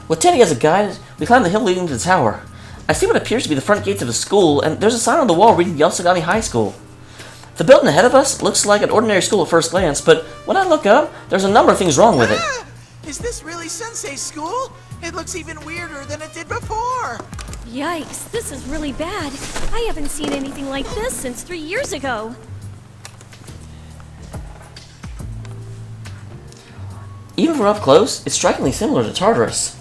With Teddy as a guide, we climb the hill leading to the tower. I see what appears to be the front gates of a school, and there's a sign on the wall reading Yosogami High School. The building ahead of us looks like an ordinary school at first glance, but when I look up, there's a number of things wrong with it. Is this really Sensei's school? It looks even weirder than it did before. Yikes, this is really bad. I haven't seen anything like this since 3 years ago. Even from up close, it's strikingly similar to Tartarus.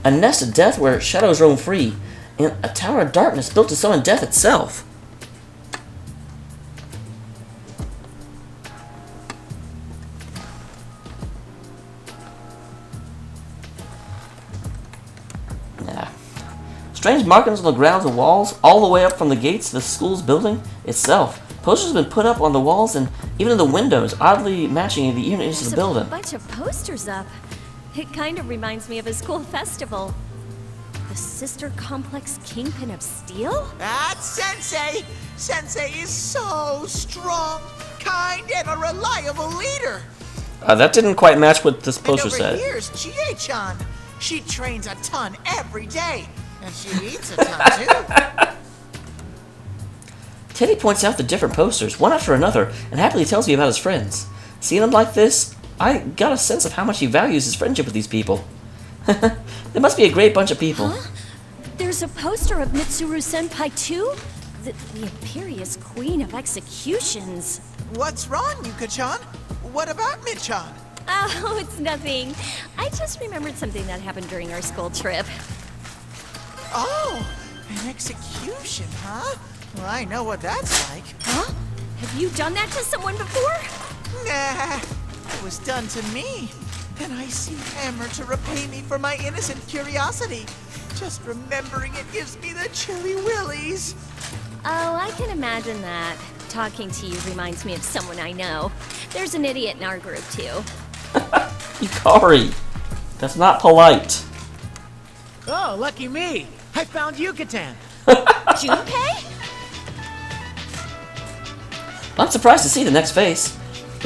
A nest of death where shadows roam free, and a tower of darkness built to summon death itself. Strange markings on the grounds and walls, all the way up from the gates to the school's building itself. Posters have been put up on the walls and even in the windows, oddly matching the units of the building. There's a bunch of posters up. It kind of reminds me of a school festival. The Sister Complex Kingpin of Steel? That's Sensei! Sensei is so strong, kind, and a reliable leader. That didn't quite match what this poster said. And over here's Chie-chan. She trains a ton every day. And she eats a ton, too. Teddy points out the different posters, one after another, and happily tells me about his friends. Seeing him like this, I got a sense of how much he values his friendship with these people. They must be a great bunch of people. Huh? There's a poster of Mitsuru-senpai, too? The imperious queen of executions. What's wrong, Yuka-chan? What about Mid-chan? Oh, it's nothing. I just remembered something that happened during our school trip. Oh, an execution, huh? Well, I know what that's like. Huh? Have you done that to someone before? Nah, it was done to me. And I seem hammered to repay me for my innocent curiosity. Just remembering it gives me the chilly willies. Oh, I can imagine that. Talking to you reminds me of someone I know. There's an idiot in our group, too. Yukari, that's not polite. Oh, lucky me. I found Yucatan. Junpei? I'm surprised to see the next face.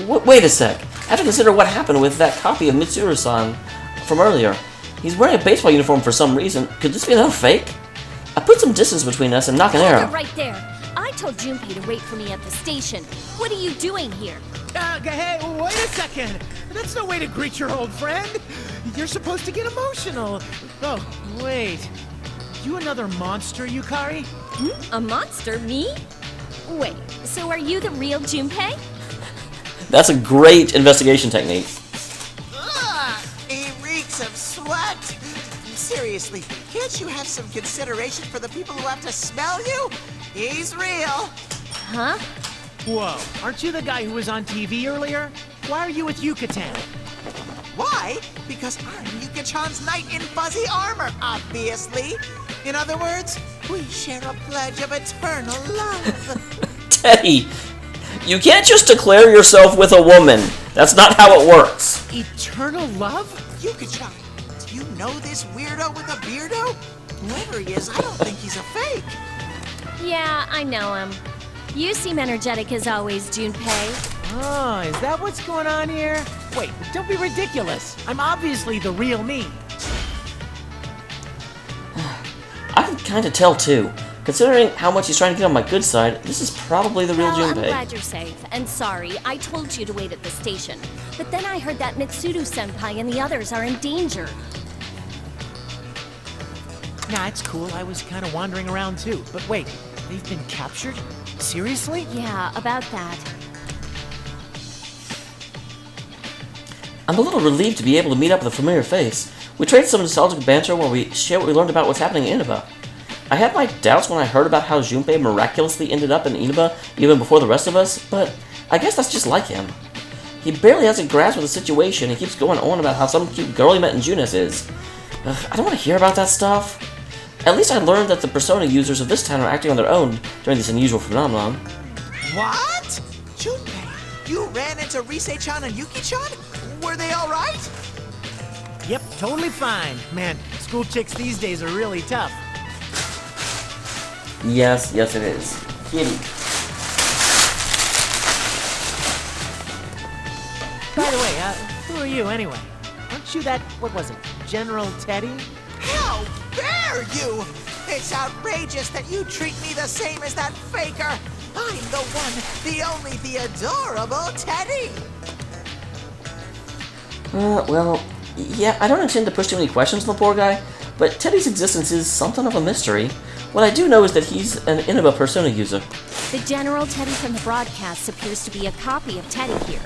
Wait a sec. I have to consider what happened with that copy of Mitsuru-san from earlier. He's wearing a baseball uniform for some reason. Could this be another fake? I put some distance between us and knock an arrow. Right there. I told Junpei to wait for me at the station. What are you doing here? Hey, wait a second. That's no way to greet your old friend. You're supposed to get emotional. Oh, wait. You another monster, Yukari? Hmm? A monster? Me? Wait, so are you the real Junpei? That's a great investigation technique. Ugh, he reeks of sweat. Seriously, can't you have some consideration for the people who have to smell you? He's real. Huh? Whoa, aren't you the guy who was on TV earlier? Why are you with Yucatan? Why? Because I'm Yuka-chan's knight in fuzzy armor, obviously. In other words, we share a pledge of eternal love. Teddy, you can't just declare yourself with a woman. That's not how it works. Eternal love? Yuka-chan, do you know this weirdo with a beardo? Whoever he is, I don't think he's a fake. Yeah, I know him. You seem energetic as always, Junpei. Oh, is that what's going on here? Wait, don't be ridiculous. I'm obviously the real me. I can kind of tell too. Considering how much he's trying to get on my good side, this is probably the real Well, I'm Junpei. glad you're safe, and sorry, I told you to wait at the station. But then I heard that Mitsuru-senpai and the others are in danger. Nah, it's cool. I was kind of wandering around too. But wait, they've been captured? Seriously? Yeah, about that. I'm a little relieved to be able to meet up with a familiar face. We traded some nostalgic banter while we share what we learned about what's happening in Inaba. I had my doubts when I heard about how Junpei miraculously ended up in Inaba even before the rest of us, but I guess that's just like him. He barely has a grasp of the situation and keeps going on about how some cute girl he met in Junis is. I don't want to hear about that stuff. At least I learned that the Persona users of this town are acting on their own during this unusual phenomenon. What? Junpei, you ran into Rise-chan and Yuki-chan? Were they all right? Yep, totally fine. Man, school chicks these days are really tough. Yes, yes it is. Kitty. By the way, who are you anyway? Aren't Aren't you that, what was it, General Teddy? How dare you! It's outrageous that you treat me the same as that faker! I'm the one, the only, the adorable Teddy! Well, yeah, I don't intend to push too many questions on the poor guy, but Teddy's existence is something of a mystery. What I do know is that he's an Inaba persona user. The General Teddy from the broadcast appears to be a copy of Teddy here.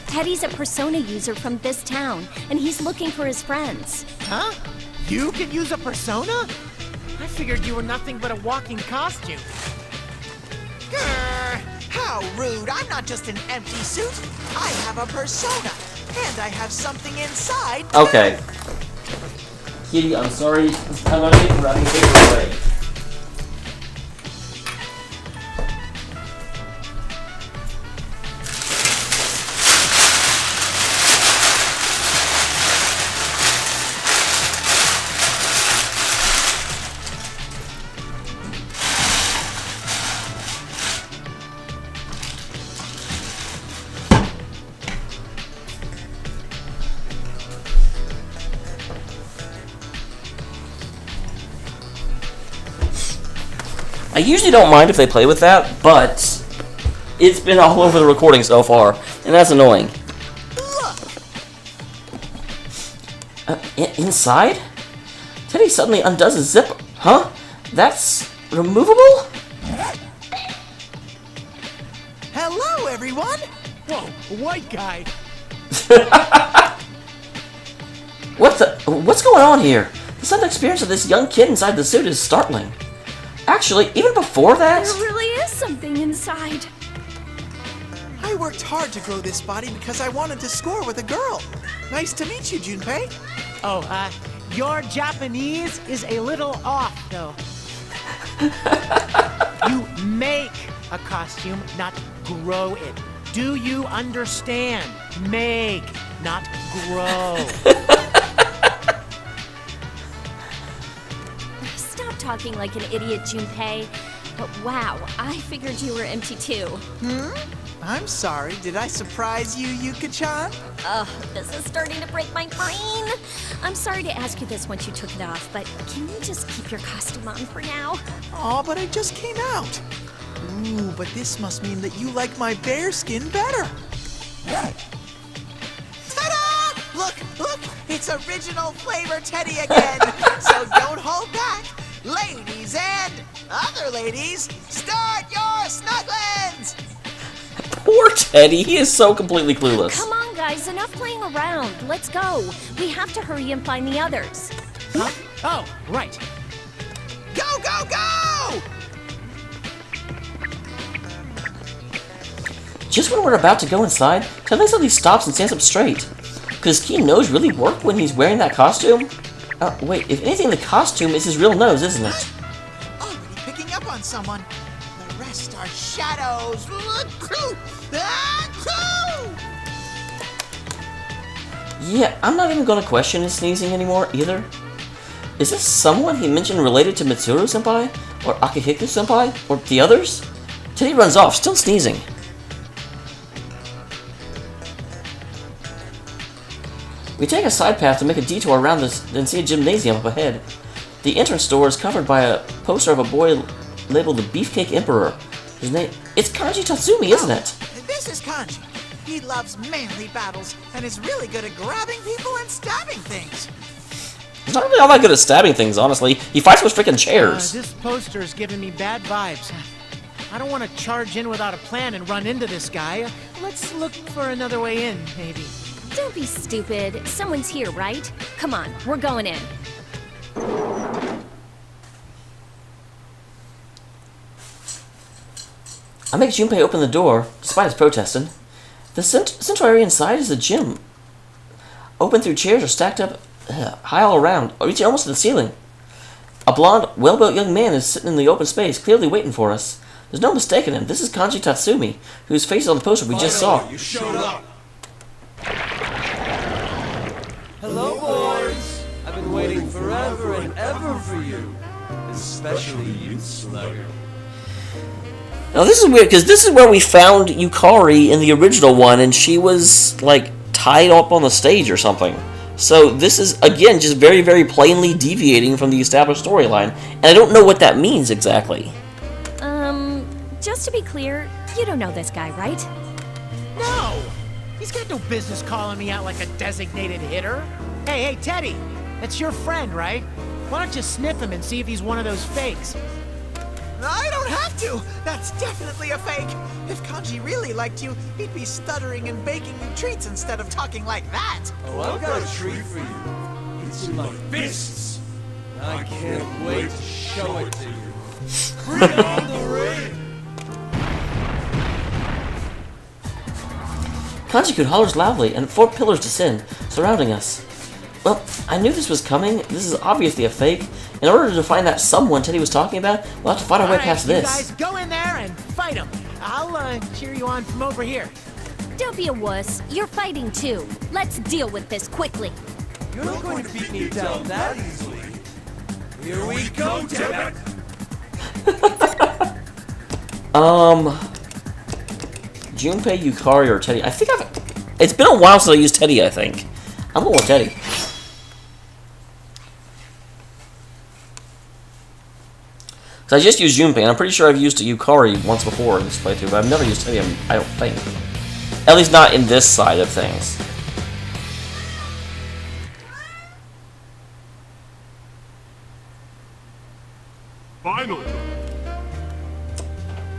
Teddy's a persona user from this town, and he's looking for his friends. Huh? You can use a persona? I figured you were nothing but a walking costume. Grr, how rude! I'm not just an empty suit. I have a persona, and I have something inside, too. Okay. Kitty, I'm sorry. I'm gonna get wrapping paper away. I usually don't mind if they play with that, but it's been all over the recording so far, and that's annoying. Inside? Teddy suddenly undoes his zipper. Huh? That's removable? Hello, everyone! Whoa, white guy. What's going on here? The sudden experience of this young kid inside the suit is startling. Actually, even before that... There really is something inside. I worked hard to grow this body because I wanted to score with a girl. Nice to meet you, Junpei. Oh, your Japanese is a little off, though. You make a costume, not grow it. Do you understand? Make, not grow. Stop talking like an idiot, Junpei. But wow, I figured you were empty too. I'm sorry, did I surprise you, Yuka-chan? Ugh, this is starting to break my brain. I'm sorry to ask you this once you took it off, but can you just keep your costume on for now? Aw, but I just came out. Ooh, but this must mean that you like my bear skin better. Ta-da! Look, it's original flavor Teddy again. So don't hold back. Ladies and other ladies, start your snugglings! Poor Teddy, he is so completely clueless. Come on, guys, enough playing around. Let's go. We have to hurry and find the others. Huh? Oh, right. Go, go, go! Just when we're about to go inside, Teddy suddenly stops and stands up straight. Could his keen nose really work when he's wearing that costume? Wait, if anything, the costume is his real nose, isn't it? Already picking up on someone. The rest are shadows. Yeah, I'm not even gonna question his sneezing anymore, either. Is this someone he mentioned related to Mitsuru-senpai? Or Akihiko-senpai? Or the others? Teddy runs off, still sneezing. We take a side path to make a detour around this, then see a gymnasium up ahead. The entrance door is covered by a poster of a boy labeled the Beefcake Emperor. His name... It's Kanji Tatsumi, isn't it? This is Kanji. He loves manly battles and is really good at grabbing people and stabbing things. He's not really all that good at stabbing things, honestly. He fights with freaking chairs. This poster is giving me bad vibes. I don't want to charge in without a plan and run into this guy. Let's look for another way in, maybe. Don't be stupid. Someone's here, right? Come on, we're going in. I make Junpei open the door, despite his protesting. The central area inside is a gym. Open through chairs are stacked up high all around, reaching almost to the ceiling. A blonde, well-built young man is sitting in the open space, clearly waiting for us. There's no mistaking him. This is Kanji Tatsumi, whose face is on the poster we just saw. You showed up. Hello, boys. I've been waiting forever and ever for you. Especially you, slugger. Now this is weird, because this is where we found Yukari in the original one, and she was, like, tied up on the stage or something. So this is, again, just very, very plainly deviating from the established storyline, and I don't know what that means exactly. Just to be clear, you don't know this guy, right? No! He's got no business calling me out like a designated hitter. Hey, Teddy! That's your friend, right? Why don't you sniff him and see if he's one of those fakes? I don't have to! That's definitely a fake! If Kanji really liked you, he'd be stuttering and baking you treats instead of talking like that! Oh, I've got a treat for you. It's in my fists. I can't wait to show it to you. Bring on the rain! Kanji hollers loudly, and 4 pillars descend, surrounding us. Well, I knew this was coming. This is obviously a fake. In order to find that someone Teddy was talking about, we'll have to find our way past you this. Guys, go in there and fight him. I'll cheer you on from over here. Don't be a wuss. You're fighting too. Let's deal with this quickly. You're not going to beat me down that easily. Here we go, dammit! Junpei, Yukari, or Teddy. I think it's been a while since I used Teddy, I think. I'm going with Teddy. So I just used Junpei, and I'm pretty sure I've used Yukari once before in this playthrough, but I've never used Teddy, I don't think. At least not in this side of things. Finally!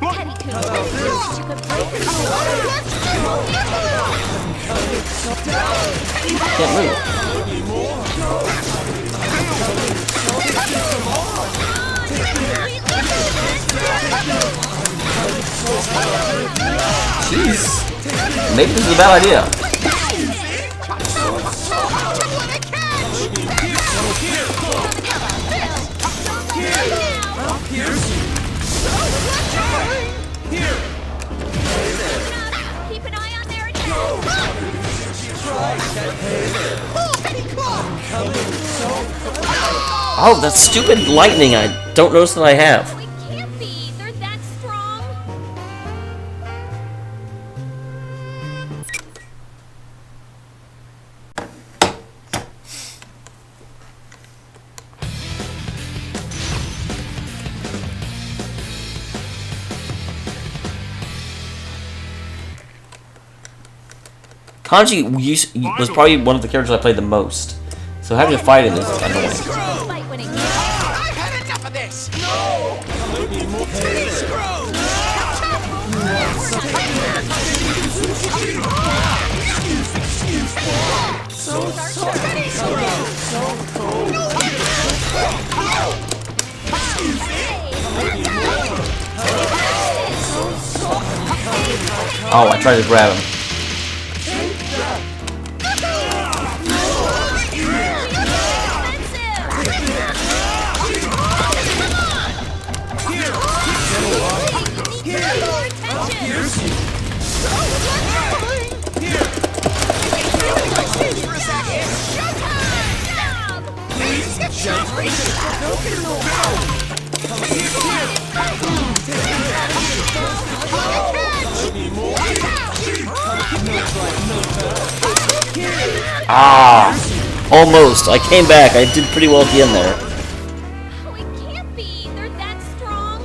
Teddy-kun, such a good player. Can't move. Jeez. Maybe this is a bad idea. Keep an eye on their attack. Oh, that stupid lightning I don't notice that I have. It can't be. They're that strong. Kanji was probably one of the characters I played the most, so having to fight him is annoying. Fight when it counts. I've had enough of this! No! Be screwed! Oh, I tried to grab him. Ah, almost. I came back. I did pretty well at the end there. Oh, it can't be. They're that strong.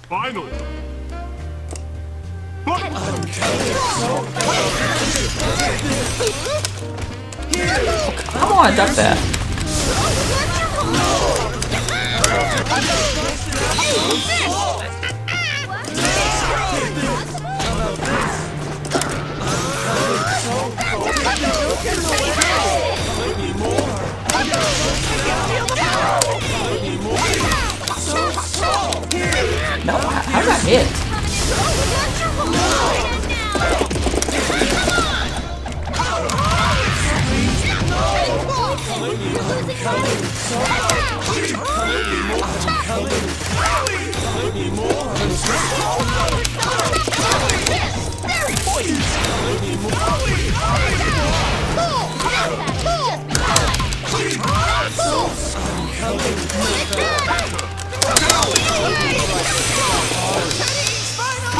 Finally! Come on, duck that. No, how did I hit?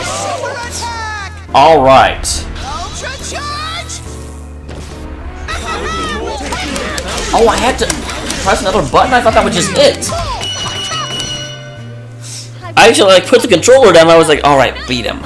Super attack! All right. Ultra charge! Oh, I had to press another button? I thought that was just it. I actually put the controller down. I was like, all right, beat him.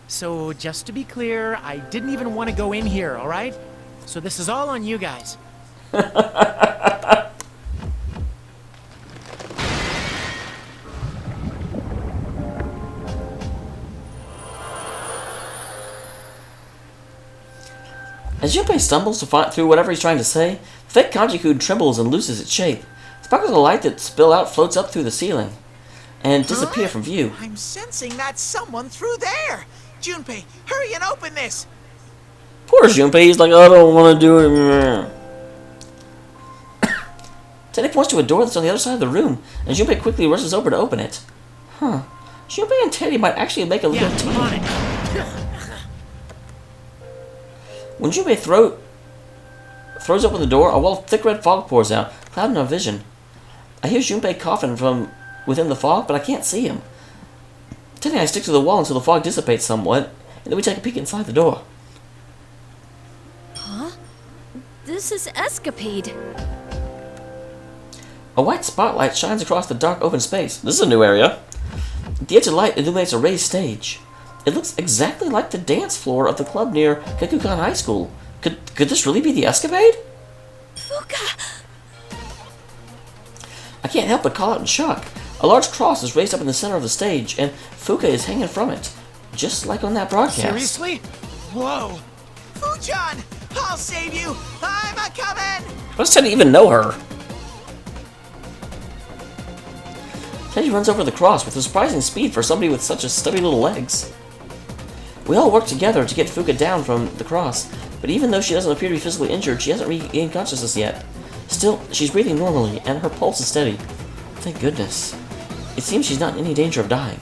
So, just to be clear, I didn't even want to go in here, alright? So this is all on you guys. As Junpei stumbles to fight through whatever he's trying to say, the fake Kajiku trembles and loses its shape. Sparkles of light that spill out floats up through the ceiling and disappear from view. I'm sensing that's someone through there. Junpei, hurry and open this. Poor Junpei, he's like, I don't want to do it. Teddy points to a door that's on the other side of the room, and Junpei quickly rushes over to open it. Huh. Junpei and Teddy might actually make a little team. On it. When Junpei throws open the door, a wall of thick red fog pours out, clouding our vision. I hear Junpei coughing from within the fog, but I can't see him. Teddy and I stick to the wall until the fog dissipates somewhat, and then we take a peek inside the door. Huh? This is Escapade. A white spotlight shines across the dark open space. This is a new area. The edge of light illuminates a raised stage. It looks exactly like the dance floor of the club near Kekukan High School. Could this really be the Escapade? Fuca! I can't help but call out in shock. A large cross is raised up in the center of the stage, and Fuca is hanging from it, just like on that broadcast. Seriously? Whoa. Fuchan, I'll save you. I'm a coming. How does Teddy even know her? Teddy runs over the cross with surprising speed for somebody with such a stubby little legs. We all work together to get Fuca down from the cross, but even though she doesn't appear to be physically injured, she hasn't regained consciousness yet. Still, she's breathing normally, and her pulse is steady. Thank goodness. It seems she's not in any danger of dying.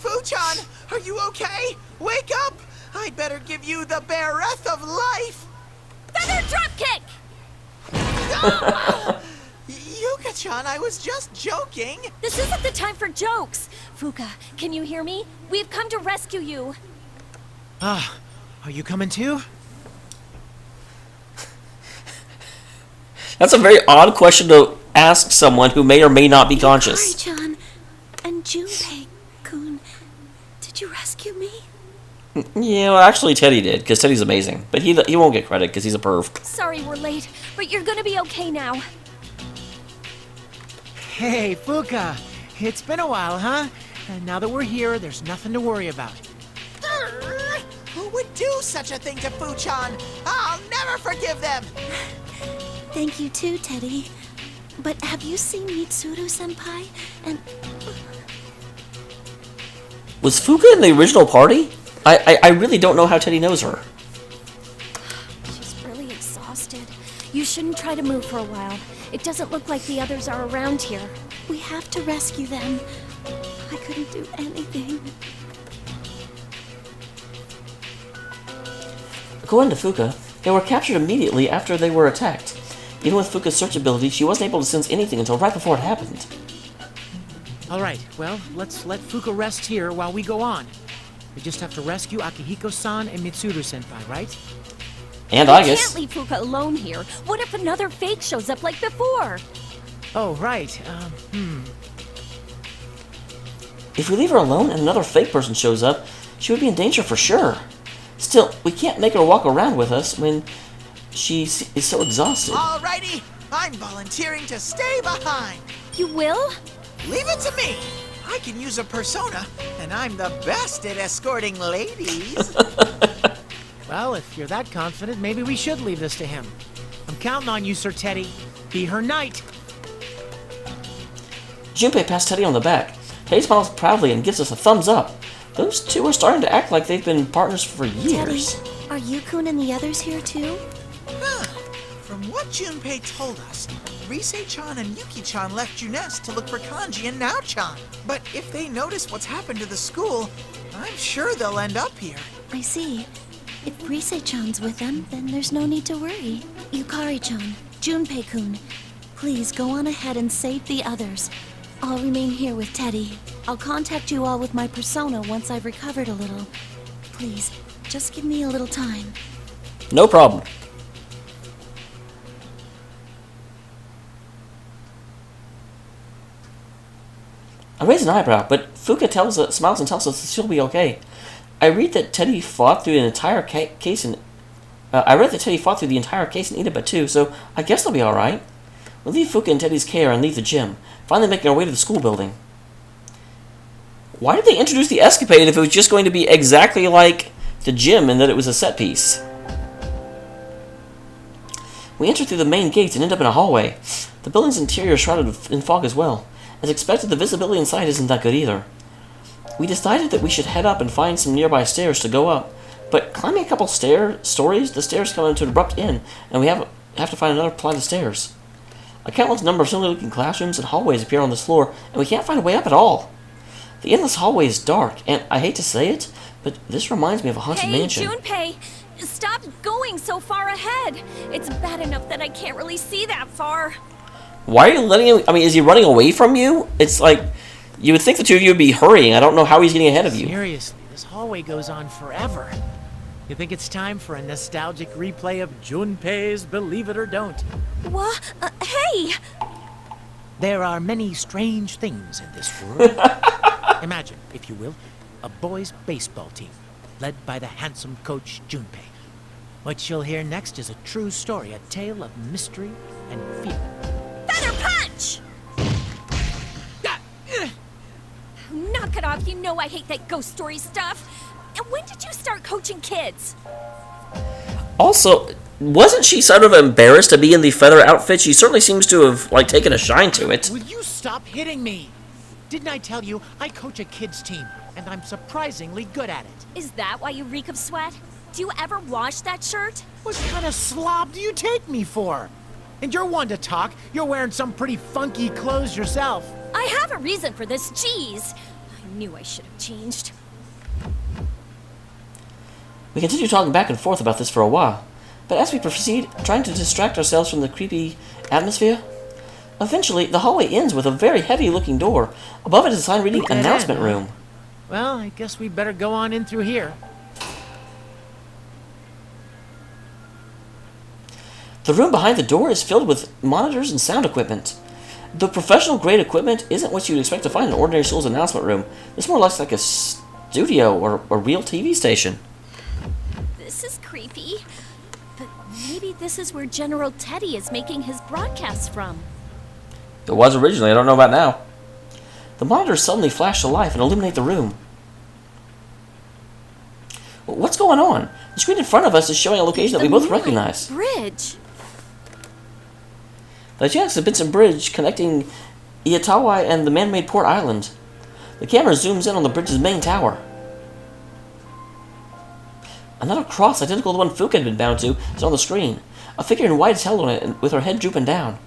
Fuchan, are you okay? Wake up! I'd better give you the breath of life. Feather dropkick! Yuka-chan, I was just joking. This isn't the time for jokes. Fuca, can you hear me? We've come to rescue you. Ah, are you coming too? That's a very odd question to ask someone who may or may not be conscious. Yukari-chan and Junpei-kun, did you rescue me? Yeah, well, actually Teddy did, because Teddy's amazing. But he won't get credit, because he's a perv. Sorry we're late, but you're gonna be okay now. Hey, Fuca. It's been a while, huh? And now that we're here, there's nothing to worry about. Who would do such a thing to Fuchan? I'll never forgive them. Thank you too, Teddy. But have you seen Mitsuru-senpai? And Was Fuca in the original party? I really don't know how Teddy knows her. She's really exhausted. You shouldn't try to move for a while. It doesn't look like the others are around here. we have to rescue them. I couldn't do anything. According to Fuca, they were captured immediately after they were attacked. Even with Fuca's search ability, she wasn't able to sense anything until right before it happened. Alright, well, let's let Fuca rest here while we go on. We just have to rescue Akihiko-san and Mitsuru-senpai, right? And We I guess... can't leave Fuca alone here. What if another fake shows up like before? Oh, right. If we leave her alone and another fake person shows up, she would be in danger for sure. Still, we can't make her walk around with us when she is so exhausted. Alrighty, I'm volunteering to stay behind. You will? Leave it to me. I can use a persona, and I'm the best at escorting ladies. Well, if you're that confident, maybe we should leave this to him. I'm counting on you, Sir Teddy. Be her knight. Junpei pats Teddy on the back. Teddy smiles proudly and gives us a thumbs up. Those two are starting to act like they've been partners for Teddy, years. are Yukun and the others here too? From what Junpei told us, Rise-chan and Yuki-chan left Junes to look for Kanji and Nao-chan. But if they notice what's happened to the school, I'm sure they'll end up here. I see. If Rise-chan's with them, then there's no need to worry. Yukari-chan, Junpei-kun, please go on ahead and save the others. I'll remain here with Teddy. I'll contact you all with my persona once I've recovered a little. Please, just give me a little time. No problem. I raise an eyebrow, but Fuca smiles and tells us that she'll be okay. I read that Teddy fought through an entire case in. I read that Teddy fought through the entire case in Inaba too, so I guess they'll be all right. We'll leave Fuca in Teddy's care and leave the gym, finally making our way to the school building. Why did they introduce the escapade if it was just going to be exactly like the gym and that it was a set piece? We enter through the main gates and end up in a hallway. The building's interior is shrouded in fog as well. As expected, the visibility inside isn't that good either. We decided that we should head up and find some nearby stairs to go up, but climbing a couple stories, the stairs come into an abrupt end, and we have to find another flight of stairs. A countless number of similar-looking classrooms and hallways appear on this floor, and we can't find a way up at all. The endless hallway is dark, and I hate to say it, but this reminds me of a haunted mansion. Hey, Junpei! Stop going so far ahead! It's bad enough that I can't really see that far. Why are you letting him... I mean, is he running away from you? It's like... You would think the two of you would be hurrying. I don't know how he's getting ahead of you. Seriously, this hallway goes on forever. You think it's time for a nostalgic replay of Junpei's Believe It or Don't? What? Hey! There are many strange things in this world. Imagine, if you will, a boys' baseball team, led by the handsome coach Junpei. What you'll hear next is a true story, a tale of mystery and fear. Feather punch! Knock it off, you know I hate that ghost story stuff. And when did you start coaching kids? Also, wasn't she sort of embarrassed to be in the feather outfit? She certainly seems to have, like, taken a shine to it. Will you stop hitting me? Didn't I tell you I coach a kids team, and I'm surprisingly good at it? Is that why you reek of sweat? Do you ever wash that shirt? What kind of slob do you take me for? And you're one to talk. You're wearing some pretty funky clothes yourself. I have a reason for this, jeez. I knew I should have changed. We continue talking back and forth about this for a while, but as we proceed, trying to distract ourselves from the creepy atmosphere, eventually the hallway ends with a very heavy-looking door. Above it is a sign reading Announcement Room. Well, I guess we better go on in through here. The room behind the door is filled with monitors and sound equipment. The professional-grade equipment isn't what you'd expect to find in an ordinary school's announcement room. It's more or less like a studio or a real TV station. This is creepy. But maybe this is where General Teddy is making his broadcasts from. It was originally, I don't know about now. The monitors suddenly flash to life and illuminate the room. What's going on? The screen in front of us is showing a location that we both recognize. Bridge. The Jackson Bridge connecting Iatawa and the man-made port island. The camera zooms in on the bridge's main tower. Another cross identical to the one Fuca had been bound to is on the screen. A figure in white is held on it with her head drooping down.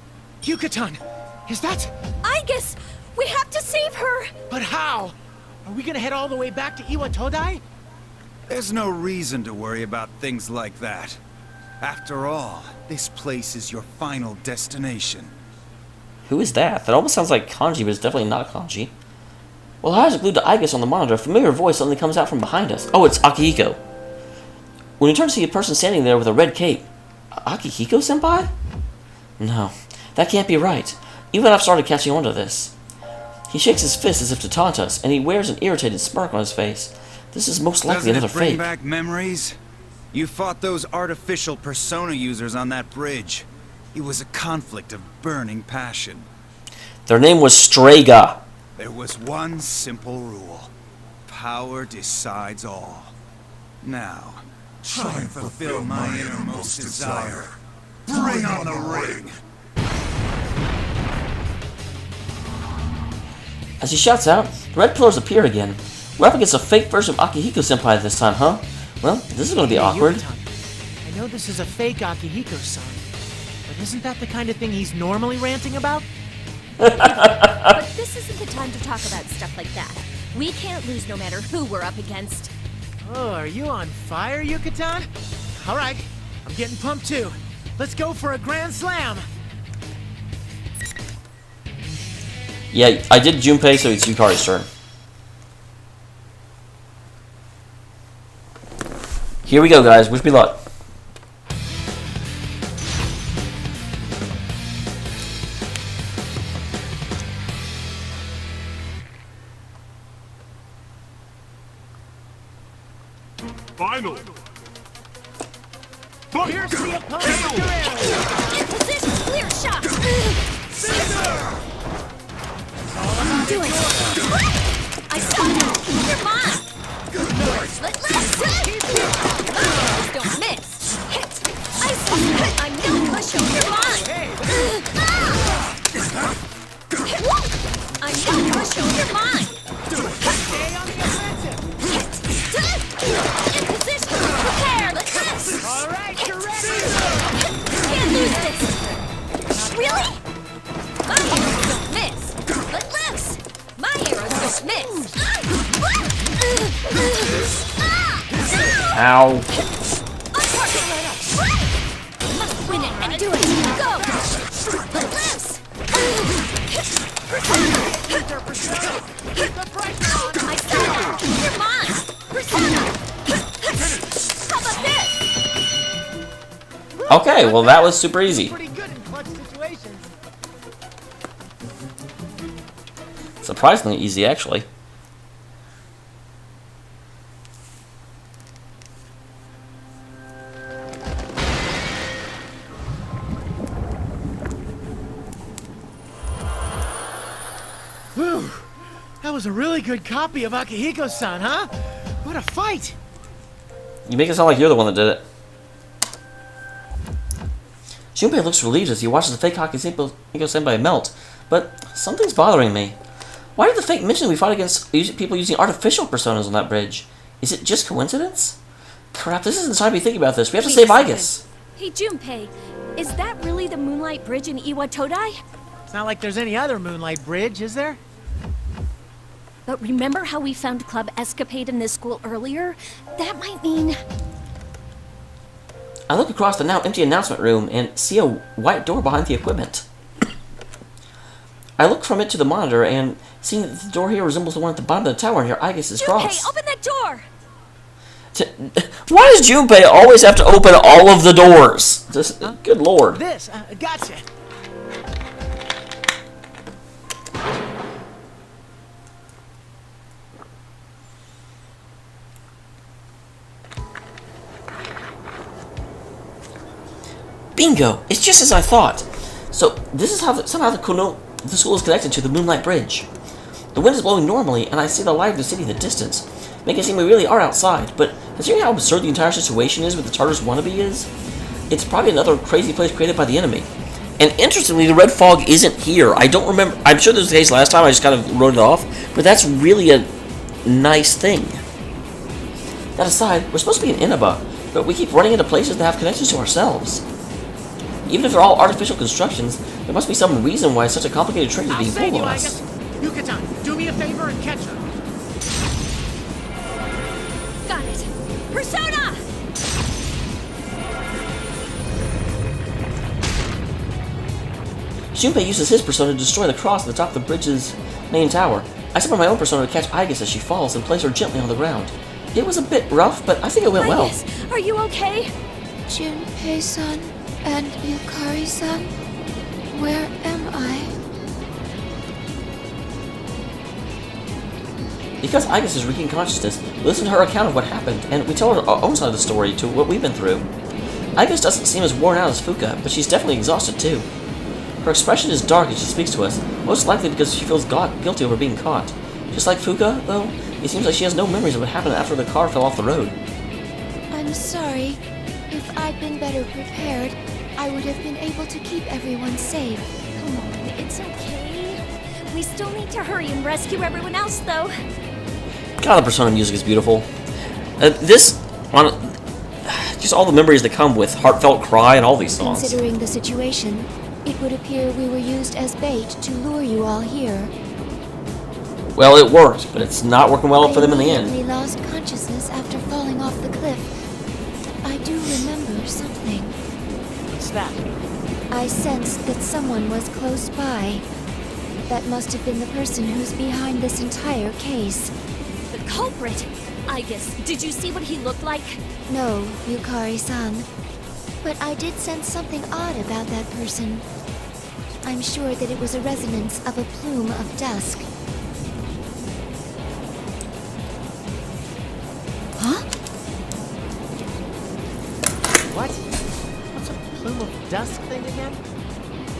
Yucatan! Is that... I guess we have to save her! But how? Are we gonna head all the way back to Iwatodai? There's no reason to worry about things like that. After all, this place is your final destination. Who is that? That almost sounds like Kanji, but it's definitely not Kanji. While our eyes are glued to Igus on the monitor, a familiar voice suddenly comes out from behind us. Oh, it's Akihiko. When we turn to see a person standing there with a red cape. Akihiko-senpai? No, that can't be right. Even I've started catching on to this. He shakes his fist as if to taunt us, and he wears an irritated smirk on his face. This is most likely another Doesn't it bring fake. back memories? You fought those artificial persona users on that bridge. It was a conflict of burning passion. Their name was Strega. There was one simple rule. Power decides all. Now, try and fulfill my innermost desire. Bring on the ring! As he shouts out, the red pillars appear again. We're up against a fake version of Akihiko-senpai this time, huh? Well, this is gonna be Hey, awkward. Yuka-tan, I know this is a fake Akihiko-san, but isn't that the kind of thing he's normally ranting about? But this isn't the time to talk about stuff like that. We can't lose no matter who we're up against. Oh, are you on fire, Yuka-tan? All right, I'm getting pumped too. Let's go for a grand slam. Yeah, I did Junpei, so it's Yukari's turn. Here we go, guys. Wish me luck. Final. Here's the opponent. In position, clear shot! Do it! I saw you! You're mine! Let don't miss! Hit! I saw you! I'm no pusher! You're mine! I'm no pusher! You're mine! Stay on the offensive. In position! Prepare! Let's miss! All right, you're ready. Can't lose this! Really? My arrows don't miss! Let loose! My arrows don't miss! Ow. Must win it and do it! Go! Let loose! I saw that! You're mine! Persona! How about this? Okay, well that was super easy. Pretty good in clutch situations. Surprisingly easy, actually. Whew. That was a really good copy of Akihiko-san, huh? What a fight! You make it sound like you're the one that did it. Junpei looks relieved as he watches the fake Akihiko-senpai melt, but something's bothering me. Why did the fake mention we fought against people using artificial personas on that bridge? Is it just coincidence? Crap, this isn't the time to be thinking about this. We have to save Igus. Hey, Junpei, is that really the Moonlight Bridge in Iwatodai? It's not like there's any other Moonlight Bridge, is there? But remember how we found Club Escapade in this school earlier? That might mean... I look across the now empty announcement room and see a white door behind the equipment. I look from it to the monitor and seeing that the door here resembles the one at the bottom of the tower near Igus's cross. Junpei, open that door! Why does Junpei always have to open all of the doors? Just, good lord. This, gotcha. Bingo! It's just as I thought. So this is how somehow the school is connected to the Moonlight Bridge. The wind is blowing normally, and I see the light of the city in the distance, making it seem we really are outside. But considering how absurd the entire situation is with the Tartarus wannabe is, it's probably another crazy place created by the enemy. And interestingly, the red fog isn't here. I don't remember. I'm sure this was the case last time. I just kind of wrote it off. But that's really a nice thing. That aside, we're supposed to be in Inaba, but we keep running into places that have connections to ourselves. Even if they're all artificial constructions, there must be some reason why such a complicated trick is being pulled on us. Yuka-tan, do me a favor and catch her. Got it! Persona! Junpei uses his persona to destroy the cross at the top of the bridge's main tower. I summon my own persona to catch Igus as she falls and place her gently on the ground. It was a bit rough, but I think it went well. Igus, are you okay? Junpei-san and Yukari-san, where am I? Because Igus is regaining consciousness, we listen to her account of what happened, and we tell her our own side of the story to what we've been through. Igus doesn't seem as worn out as Fuca, but she's definitely exhausted too. Her expression is dark as she speaks to us, most likely because she feels guilty over being caught. Just like Fuca, though, it seems like she has no memories of what happened after the car fell off the road. I'm sorry. If I'd been better prepared, I would have been able to keep everyone safe. Come on, it's okay. We still need to hurry and rescue everyone else, though. God, the Persona music is beautiful. Just all the memories that come with Heartfelt Cry and all these songs. Considering the situation, it would appear we were used as bait to lure you all here. Well, it worked, but it's not working well for them in the I end. immediately lost consciousness after falling off the cliff. I do remember something. What's that? I sensed that someone was close by. That must have been the person who's behind this entire case. The culprit! I guess. Did you see what he looked like? No, Yukari-san. But I did sense something odd about that person. I'm sure that it was a resonance of a plume of dusk. Huh? What? What's a plume of dust thing again?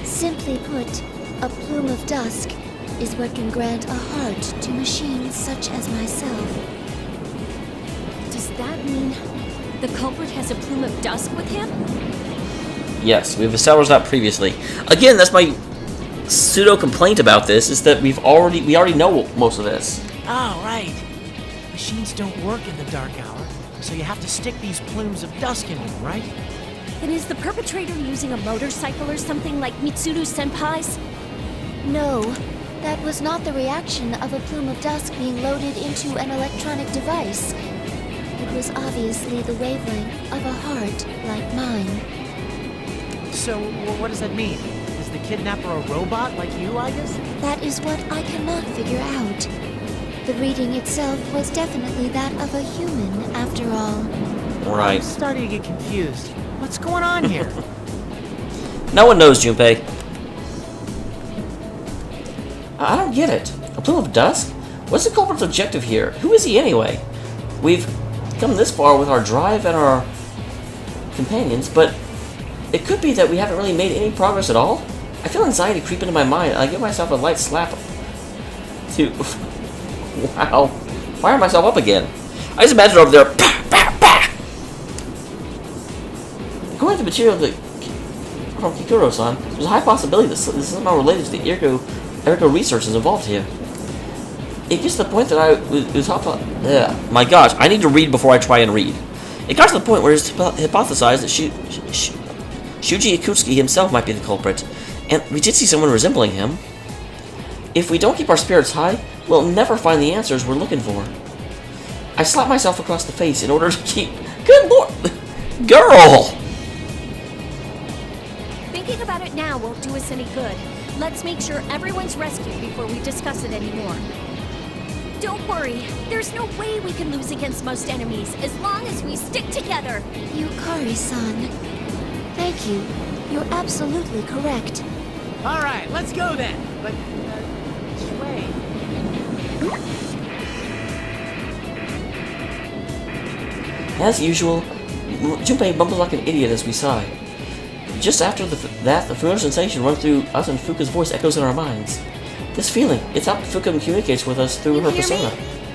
Simply put, a plume of dusk is what can grant a heart to machines such as myself. Does that mean the culprit has a plume of dusk with him? Yes, we've established that previously. Again, that's my pseudo complaint about this, is that we already know most of this. Oh, right. Machines don't work in the dark hour, so you have to stick these plumes of dusk in them, right? Then is the perpetrator using a motorcycle or something like Mitsuru Senpai's? No, that was not the reaction of a plume of dusk being loaded into an electronic device. It was obviously the wavelength of a heart like mine. So, what does that mean? Is the kidnapper a robot like you, I guess? That is what I cannot figure out. The reading itself was definitely that of a human, after all. Right. I'm starting to get confused. What's going on here? No one knows, Junpei. I don't get it. A plume of dust? What's the culprit's objective here? Who is he anyway? We've come this far with our drive and our companions, but it could be that we haven't really made any progress at all. I feel anxiety creep into my mind, and I give myself a light slap to... Wow. Fire myself up again. I just imagine over there... Bah, bah, bah. According to the material from Kikuro-san, there's a high possibility that this is somehow related to the Ergo researches involved here. It gets to the point that I was my gosh, I need to read before I try and read. It got to the point where it's hypothesized that Shuji Ikutsuki himself might be the culprit, and we did see someone resembling him. If we don't keep our spirits high, we'll never find the answers we're looking for. I slapped myself across the face in order to keep... Good lord! Girl! Thinking about it now won't do us any good. Let's make sure everyone's rescued before we discuss it anymore. Don't worry, there's no way we can lose against most enemies as long as we stick together. Yukari-san. Thank you. You're absolutely correct. All right, let's go then. But, which way? As usual, Junpei mumbles like an idiot as we sigh. Just after that, the familiar sensation runs through us and Fuca's voice echoes in our minds. This feeling, it's how Fuca communicates with us through her persona.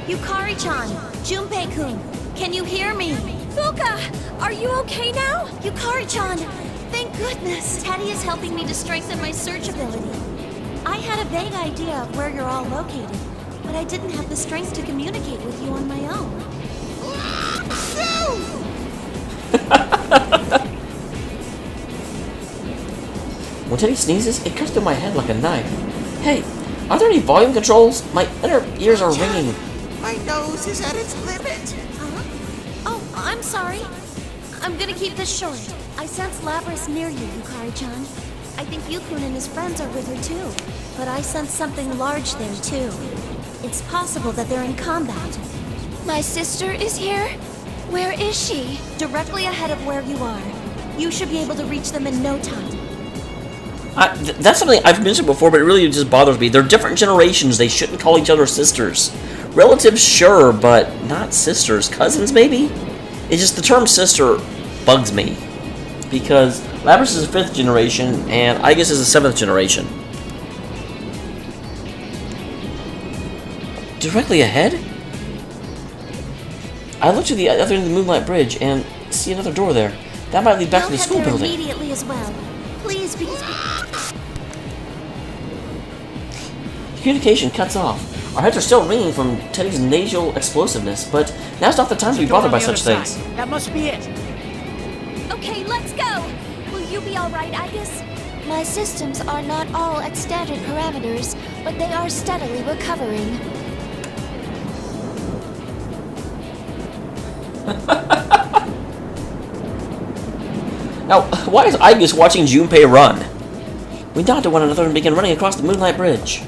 Yukari-chan, Junpei-kun, can you hear me? Fuca, are you okay now? Yukari-chan, thank goodness. Teddy is helping me to strengthen my search ability. I had a vague idea of where you're all located, but I didn't have the strength to communicate with you on my own. When Teddy sneezes, it cuts through my head like a knife. Hey, are there any volume controls? My inner ears are ringing. My nose is at its limit. Huh? Oh, I'm sorry. I'm gonna keep this short. I sense Labris near you, Yukari-chan. I think Yukun and his friends are with her too. But I sense something large there too. It's possible that they're in combat. My sister is here? Where is she? Directly ahead of where you are. You should be able to reach them in no time. That's something I've mentioned before, but it really just bothers me. They're different generations. They shouldn't call each other sisters. Relatives, sure, but not sisters. Cousins, maybe? It's just the term sister bugs me. Because Labris is a 5th generation, and I guess is a 7th generation. Directly ahead? I look to the other end of the Moonlight Bridge and see another door there. That might lead back to the school building. Immediately as well. Please, because... Communication cuts off. Our heads are still ringing from Teddy's nasal explosiveness, but now's not the time to be bothered by such things. That must be it. Okay, let's go. Will you be all right, Agus? My systems are not all at standard parameters, but they are steadily recovering. Now, why is Agus watching Junpei run? We nod to one another and begin running across the Moonlight Bridge.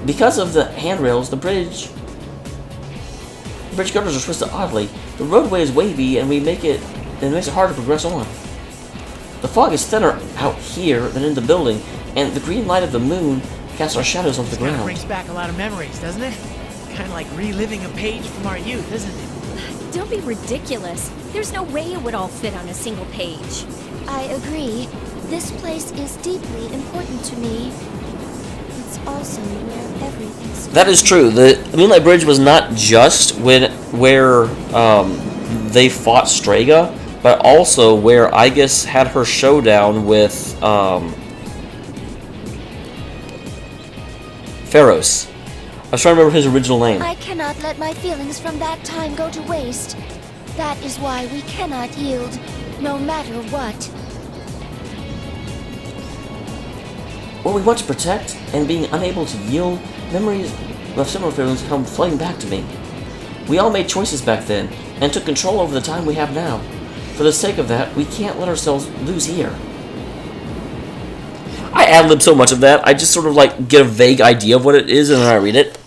Because of the handrails, the bridge girders are twisted oddly. The roadway is wavy, and it makes it hard to progress on. The fog is thinner out here than in the building, and the green light of the moon casts our shadows onto the Kind of ground. brings back a lot of memories, doesn't it? Kind of like reliving a page from our youth, isn't it? Don't be ridiculous. There's no way it would all fit on a single page. I agree. This place is deeply important to me. It's also where everything started. That is true. The Moonlight Bridge was not just where they fought Strega, but also where Agus had her showdown with Pharos. I was trying to remember his original name. I cannot let my feelings from that time go to waste. That is why we cannot yield, no matter what. What we want to protect, and being unable to yield, memories of similar feelings come flooding back to me. We all made choices back then, and took control over the time we have now. For the sake of that, we can't let ourselves lose here. I ad-lib so much of that, I just sort of like get a vague idea of what it is, and then I read it.